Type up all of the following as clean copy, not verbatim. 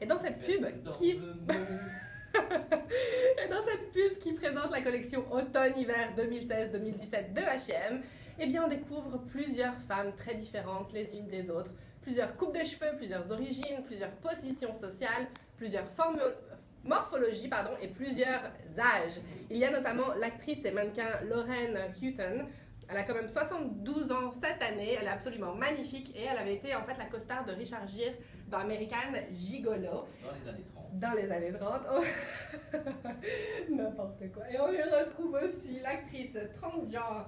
Et dans cette pub qui... Et dans cette pub qui présente la collection automne-hiver 2016-2017 de H&M, eh bien on découvre plusieurs femmes très différentes les unes des autres, plusieurs coupes de cheveux, plusieurs origines, plusieurs positions sociales, plusieurs morphologies et plusieurs âges. Il y a notamment l'actrice et mannequin Lauren Hutton. Elle a quand même 72 ans cette année, elle est absolument magnifique et elle avait été en fait la co-star de Richard Gere dans American Gigolo. Dans les années 30. Dans les années 30. N'importe quoi. Et on y retrouve aussi l'actrice transgenre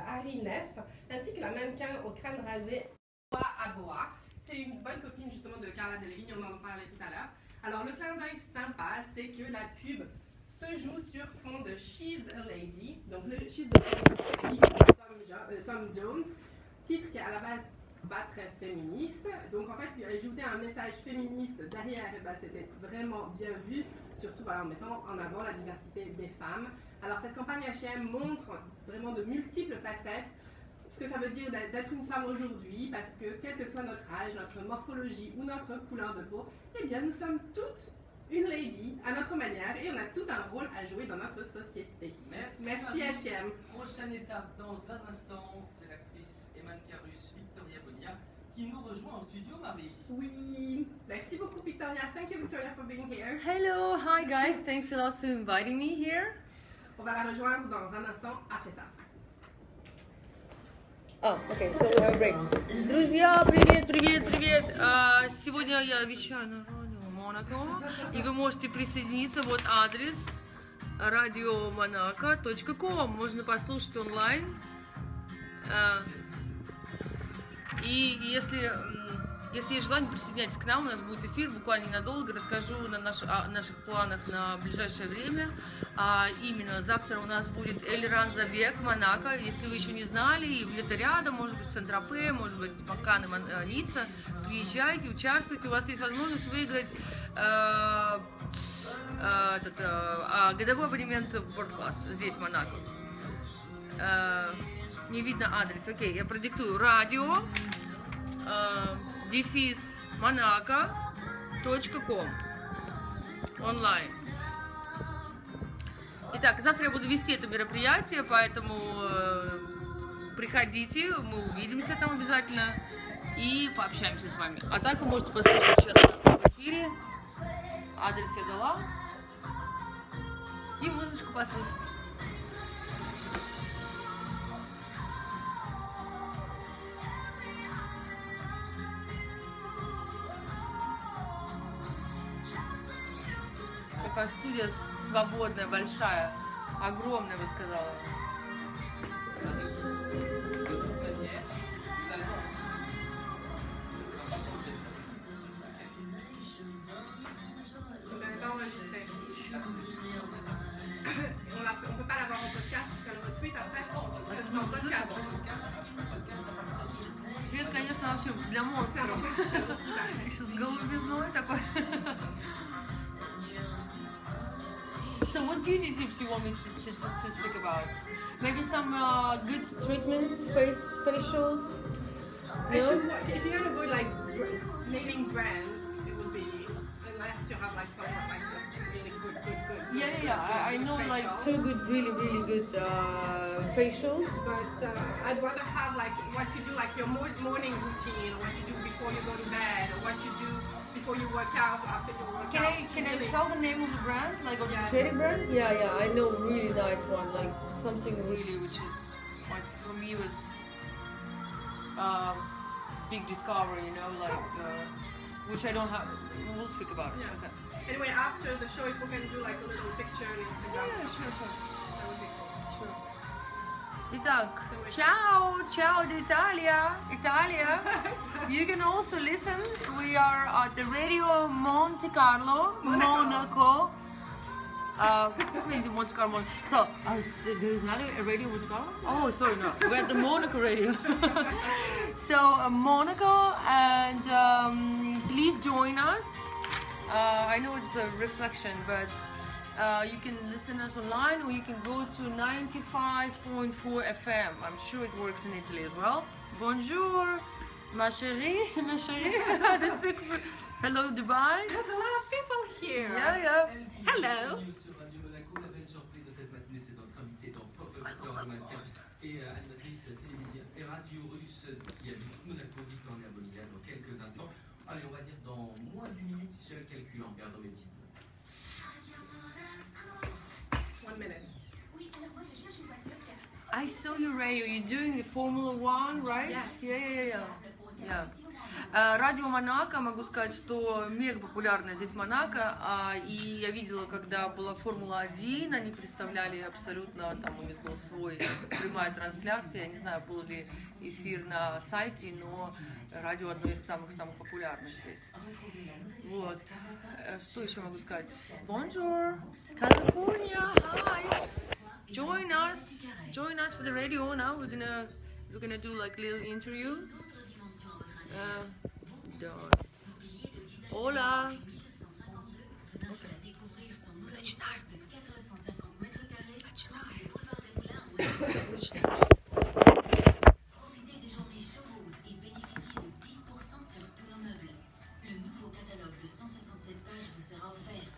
Harry Neff, ainsi que la mannequin au crâne rasé Aboa. C'est une bonne copine justement de Carla Delevingne, on en parlait tout à l'heure. Alors le clin d'œil sympa, c'est que la pub se joue sur fond de She's a Lady, donc le She's a Lady de Tom Jones, titre qui est à la base pas très féministe, donc en fait lui ajouter un message féministe derrière, c'était vraiment bien vu, surtout en mettant en avant la diversité des femmes. Alors cette campagne H&M montre vraiment de multiples facettes, ce que ça veut dire d'être une femme aujourd'hui, parce que quel que soit notre âge, notre morphologie ou notre couleur de peau, eh bien nous sommes toutes une lady à notre manière et on a tout un rôle à jouer dans notre société. Merci H&M. Prochaine étape dans un instant, c'est l'actrice et mannequin russe Victoria Bonia qui nous rejoint en studio, Marie. Oui, merci beaucoup Victoria. Thank you Victoria for being here. Hello, hi guys, thanks a lot for inviting me here. On va la rejoindre dans un instant après ça. Окей, so we have a break. Друзья, привет! Сегодня я вещаю на радио Монако, и вы можете присоединиться, вот адрес radiomonaco.com, можно послушать онлайн. И если есть желание, присоединяйтесь к нам, у нас будет эфир буквально ненадолго, расскажу о наших планах на ближайшее время. Именно завтра у нас будет Эльран Забег, Монако, если вы еще не знали, и где-то рядом, может быть, Сент-Тропе, может быть, Маккан и Ницца, приезжайте, участвуйте, у вас есть возможность выиграть годовой абонемент в World Class, здесь, в Монако. Не видно адрес, окей, я продиктую: радио monaco.com онлайн. Итак, завтра я буду вести это мероприятие, поэтому приходите, мы увидимся там обязательно и пообщаемся с вами. А так вы можете послушать сейчас нас в эфире. Адрес я дала. И музычку послушать. Такая студия свободная, большая, огромная, бы сказала. On peut pas l'avoir en podcast, qu'elle retweet après, ce sera en podcast. Свет, конечно, вообще для монстров. Еще с голубизной такой. So what beauty tips you want me to speak about? Maybe some good treatments, facials? No? If you had to go like naming brands, it would be, unless you have like some like really good. Yeah. I know like two good, really good facials. But I'd rather have like what you do, like your morning routine, or what you do before you go to bed, or what you do before you work out, after you work out. Can I tell the name of the brand? Like of the cosmetic brand? Yeah, I know really nice one, like something really which is like for me was big discovery, you know, like which I don't have. We'll speak about it. Yeah. Okay. Anyway, after the show, if we can do like a little picture on Instagram. Yeah, sure. That would be cool. Sure. Итак, ciao d'Italia, Italia. You can also listen. We are at the Radio Monte Carlo, Monaco. What means Monte Carlo? So, there is not a Radio Monte Carlo? Oh, sorry, no. We're at the Monaco Radio. So, Monaco, and please join us. I know it's a reflection, but you can listen us online, or you can go to 95.4 FM. I'm sure it works in Italy as well. Bonjour, ma chérie, Hello, Dubai. There's a lot of people here. Yeah. Hello. Bienvenue sur Radio Monaco. La belle surprise de cette matinée, c'est notre invitée dans Pop-Up Store Mannequin et animatrice télévision et radio russe qui habite Monaco, Victoria Bonia, dans quelques instants. Allez, on va dire dans moins d'une minute si j'ai le calcul en regardant mes petites notes. 1 minute. Oui, alors moi je cherche une voiture qui a I saw you, Ray. You're doing the Formula One, right? Yes. Yeah. pour Yeah. Радио Монако, могу сказать, что мега популярно здесь Монако, и я видела, когда была Формула-1, они представляли абсолютно, там у них был свой прямая трансляция, я не знаю, был ли эфир на сайте, но радио одно из самых популярных здесь. Вот. Что еще могу сказать? Bonjour, California, hi! Join us for the radio now. We're gonna do like a little interview. Hola. Profitez des journées chaudes et bénéficiez de 10% sur tous nos meubles. Le nouveau catalogue de 167 pages vous sera offert.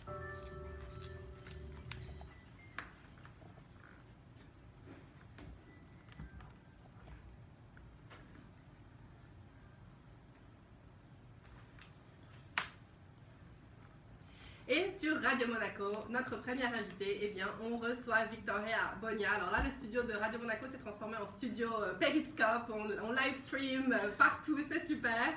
Et sur Radio Monaco, notre première invitée, eh bien, on reçoit Victoria Bonia. Alors là, le studio de Radio Monaco s'est transformé en studio Periscope, on live stream partout, c'est super.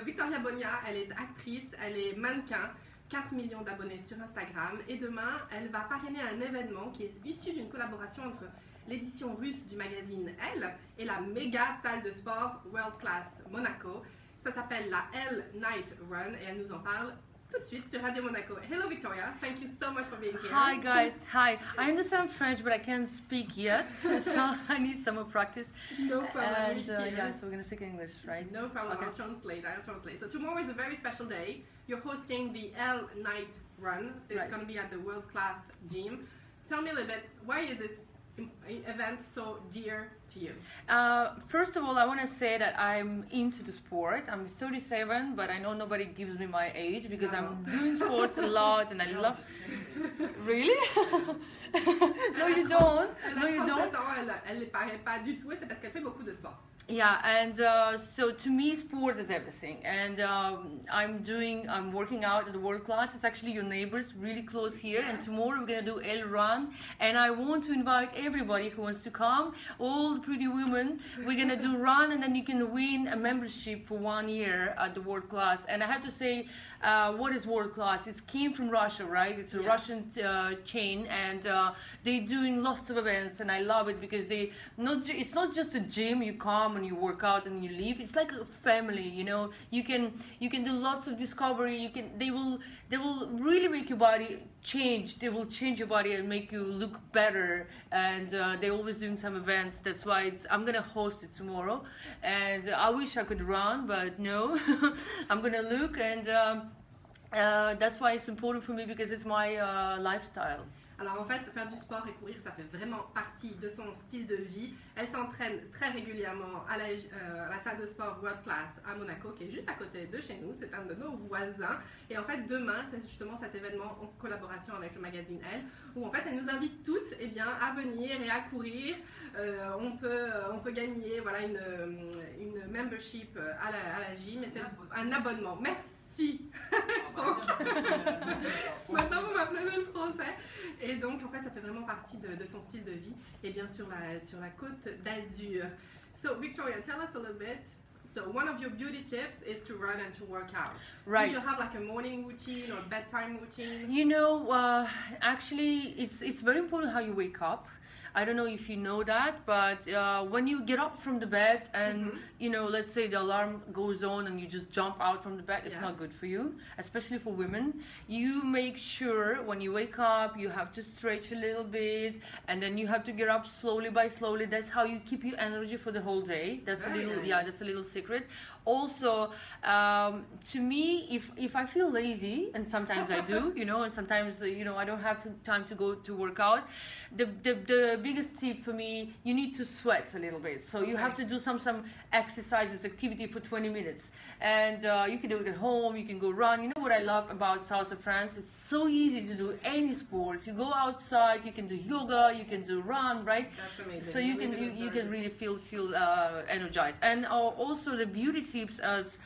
Victoria Bonia, elle est actrice, elle est mannequin, 4 millions d'abonnés sur Instagram. Et demain, elle va parrainer un événement qui est issu d'une collaboration entre l'édition russe du magazine Elle et la méga salle de sport World Class Monaco. Ça s'appelle la Elle Night Run et elle nous en parle tout de suite sur Radio Monaco. Hello Victoria, thank you so much for being here. Hi guys, hi. I understand French, but I can't speak yet, so I need some more practice. No problem. And we're here. yeah, so we're gonna speak English, right? No problem. Okay. I'll translate. So tomorrow is a very special day. You're hosting the Elle Night Run. It's Right. going to be at the World Class Gym. Tell me a little bit, why is this event so dear to you? First of all, I want to say that I'm into the sport. I'm 37, but I know nobody gives me my age because I'm doing sports a lot and I love. Really? No, you don't. No, you don't. Elle ne paraît pas du tout et c'est parce qu'elle fait beaucoup de sport. Yeah, and so to me, sport is everything. And I'm working out at the World Class. It's actually your neighbors, really close here. And tomorrow we're gonna do Elle Run. And I want to invite everybody who wants to come, all the pretty women. We're gonna do run, and then you can win a membership for 1 year at the World Class. And I have to say, what is World Class? It came from Russia, right? It's a Yes. Russian chain, and they're doing lots of events, and I love it because it's not just a gym. You come and you work out and you leave. It's like a family, you know. You can do lots of discovery. They will really make your body change. They will change your body and make you look better. And they're always doing some events. That's why I'm gonna host it tomorrow. And I wish I could run, but no. I'm gonna look, and that's why it's important for me because it's my lifestyle. Alors en fait, faire du sport et courir, ça fait vraiment partie de son style de vie. Elle s'entraîne très régulièrement à la salle de sport World Class à Monaco, qui est juste à côté de chez nous. C'est un de nos voisins. Et en fait, demain, c'est justement cet événement en collaboration avec le magazine Elle, où en fait, elle nous invite toutes à venir et à courir. On peut gagner voilà, une membership à la gym, et c'est un abonnement. Merci. Maintenant, vous m'apprenez le français. Et donc, en fait, ça fait vraiment partie de son style de vie. Et bien sur la côte d'Azur. So, Victoria, tell us a little bit. So, one of your beauty tips is to run and to work out. Right. Do you have like a morning routine or bedtime routine? You know, actually, it's very important how you wake up. I don't know if you know that, but when you get up from the bed and, you know, let's say the alarm goes on and you just jump out from the bed, it's not good for you, especially for women. You make sure when you wake up, you have to stretch a little bit, and then you have to get up slowly by slowly. That's how you keep your energy for the whole day. That's Very a little, nice. yeah, that's a little secret. also, to me, if I feel lazy, and sometimes I do, you know, and sometimes, you know, I don't have time to go to work out, the biggest tip for me, you need to sweat a little bit. So you have to do some exercises, activity for 20 minutes. And you can do it at home, you can go run. You know what I love about south of France? It's so easy to do any sports. You go outside, you can do yoga, you can do run, right? That's amazing. So you can really feel energized. And also the beauty tips, as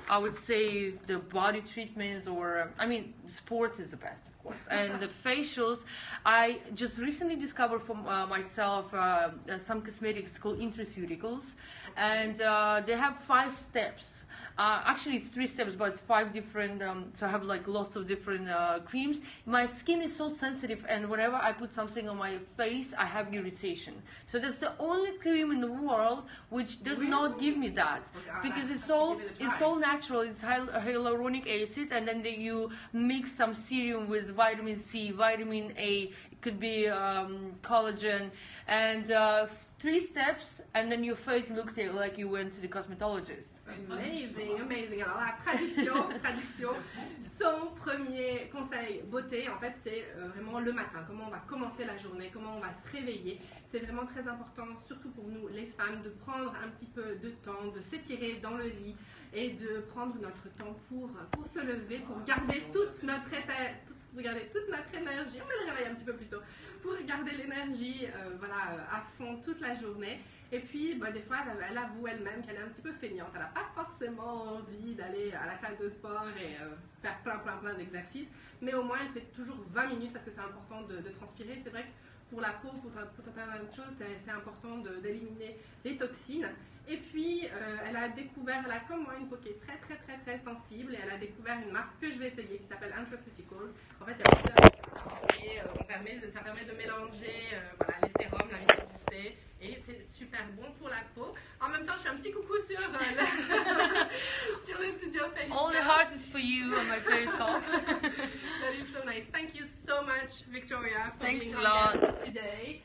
I would say, the body treatments, or I mean, sports is the best, of course. And the facials, I just recently discovered for myself some cosmetics called Intraceuticals, and they have 5 steps. Actually, it's 3 steps, but it's 5 different. So I have like lots of different creams. My skin is so sensitive, and whenever I put something on my face, I have irritation. So that's the only cream in the world which does not give me that, because it's all natural. It's hyaluronic acid, and then you mix some serum with vitamin C, vitamin A. It could be collagen, and 3 steps, and then your face looks like you went to the cosmetologist. Amazing, amazing. Alors la traduction, son premier conseil beauté, en fait, c'est vraiment le matin. Comment on va commencer la journée, comment on va se réveiller. C'est vraiment très important, surtout pour nous les femmes, de prendre un petit peu de temps, de s'étirer dans le lit et de prendre notre temps pour se lever, pour garder toute notre énergie. On met le réveil un petit peu plus tôt, pour garder l'énergie voilà, à fond toute la journée. Et puis, bah, des fois, elle avoue elle-même qu'elle est un petit peu feignante. Elle n'a pas forcément envie d'aller à la salle de sport et faire plein d'exercices. Mais au moins, elle fait toujours 20 minutes parce que c'est important de transpirer. C'est vrai que pour la peau, pour plein de choses, c'est important d'éliminer les toxines. Et puis, elle a comme moi une peau qui est très sensible, et elle a découvert une marque que je vais essayer qui s'appelle Intraceuticals. En fait, il y a ça permet de mélanger voilà, les sérums, la vitamine C, et c'est super bon pour la peau. En même temps, je fais un petit coucou sur le studio Facebook. All the hearts is for you on my Periscope. That is so nice. Thank you so much, Victoria, for Thanks being a lot. our guest today.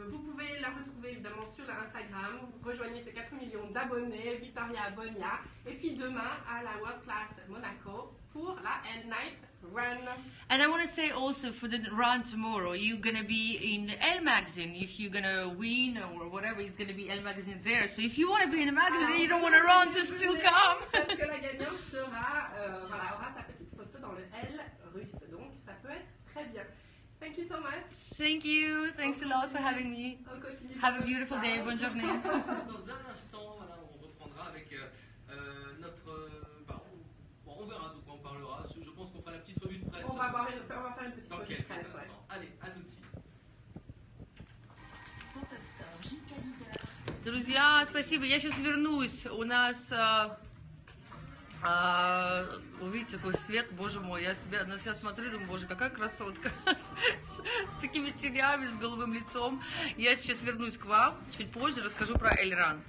Vous pouvez la retrouver évidemment sur Instagram. Rejoignez ces 4 millions d'abonnés, Victoria Bonia. Et puis demain à la World Class Monaco pour la L-Night Run. And I want to say also, for the run tomorrow, you're going to be in Elle magazine. If you're going to win or whatever, it's going to be Elle magazine there. So if you want to be in the magazine and you don't want to run, just still come. Parce que la gagnante aura sa petite photo dans le L russe. Donc ça peut être très bien. Thank you so much. Thank you. Thanks a lot for having me. Have a beautiful day. Bonne journée. Dans un instant, voilà, on reprendra avec notre... on verra de quoi on parlera. Je pense qu'on fera la petite revue de presse. On va faire une petite revue de presse. Ouais. Allez, à tout de suite. Друзья, спасибо. Я сейчас вернусь. У нас... Вы видите, такой свет, боже мой, я на себя смотрю, думаю, боже, какая красотка, с такими тенями, с голубым лицом. Я сейчас вернусь к вам, чуть позже расскажу про Эльран.